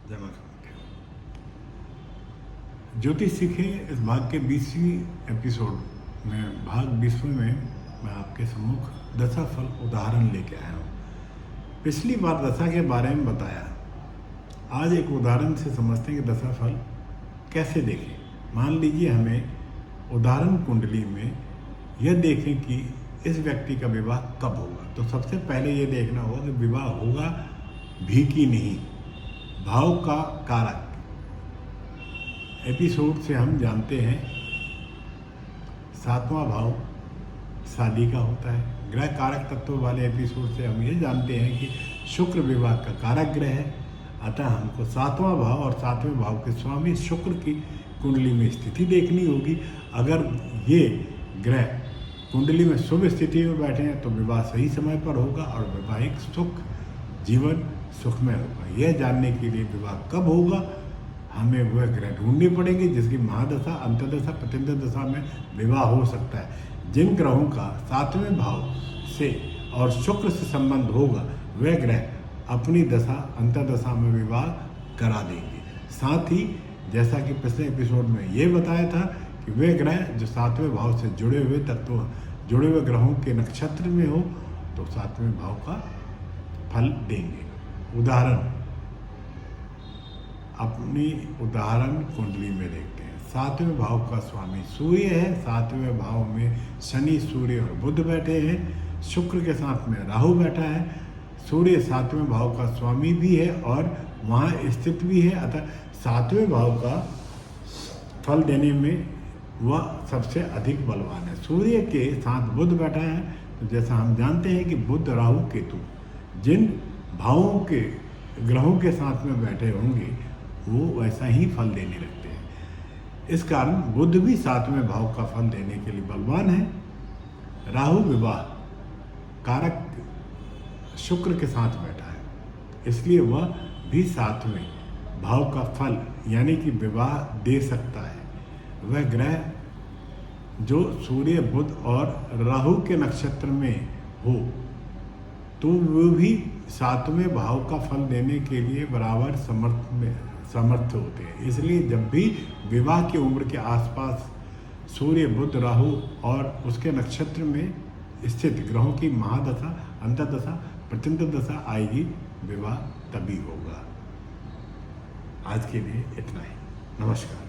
जमा ज्योतिष सीखे इस भाग के 20वीं एपिसोड में भाग 20वें में मैं आपके सम्मुख दशाफल उदाहरण लेके आया हूँ। पिछली बार दशा के बारे में बताया, आज एक उदाहरण से समझते हैं कि दशाफल कैसे देखें। मान लीजिए हमें उदाहरण कुंडली में यह देखें कि इस व्यक्ति का विवाह कब होगा, तो सबसे पहले ये देखना होगा कि विवाह होगा भी कि नहीं। भाव का कारक एपिसोड से हम जानते हैं 7वां भाव शादी का होता है। ग्रह कारक तत्व वाले एपिसोड से हम ये जानते हैं कि शुक्र विवाह का कारक ग्रह है। अतः हमको 7वां भाव और 7वें भाव के स्वामी शुक्र की कुंडली में स्थिति देखनी होगी। अगर ये ग्रह कुंडली में शुभ स्थिति में बैठे हैं तो विवाह सही समय पर होगा और वैवाहिक सुख जीवन सुखमय होगा। यह जानने के लिए विवाह कब होगा हमें वह ग्रह ढूंढने पड़ेंगे जिसकी महादशा अंतर्दशा प्रतिंद्र दशा में विवाह हो सकता है। जिन ग्रहों का 7वें भाव से और शुक्र से संबंध होगा वह ग्रह अपनी दशा अंतर्दशा में विवाह करा देंगे। साथ ही जैसा कि पिछले एपिसोड में ये बताया था कि वे ग्रह जो 7वें भाव से जुड़े हुए ग्रहों के नक्षत्र में हो तो 7वें भाव का फल देंगे। उदाहरण अपनी उदाहरण कुंडली में देखते हैं। 7वें भाव का स्वामी सूर्य है। 7वें भाव में शनि सूर्य और बुध बैठे हैं। शुक्र के साथ में राहु बैठा है। सूर्य 7वें भाव का स्वामी भी है और वहाँ स्थित भी है। अतः 7वें भाव का फल देने में वह सबसे अधिक बलवान है। सूर्य के साथ बुध बैठा है तो जैसा हम जानते हैं कि बुध राहु केतु जिन भावों के ग्रहों के साथ में बैठे होंगे वो वैसा ही फल देने लगते हैं। इस कारण बुध भी 7वें भाव का फल देने के लिए बलवान है। राहु विवाह कारक शुक्र के साथ बैठा है, इसलिए वह भी 7वें भाव का फल यानी कि विवाह दे सकता है। वह ग्रह जो सूर्य बुध और राहु के नक्षत्र में हो तो वो भी 7वें भाव का फल देने के लिए बराबर समर्थ होते हैं। इसलिए जब भी विवाह की उम्र के आसपास सूर्य बुध राहु और उसके नक्षत्र में स्थित ग्रहों की महादशा अंतर्दशा प्रतिंद्र दशा आएगी, विवाह तभी होगा। आज के लिए इतना ही। नमस्कार।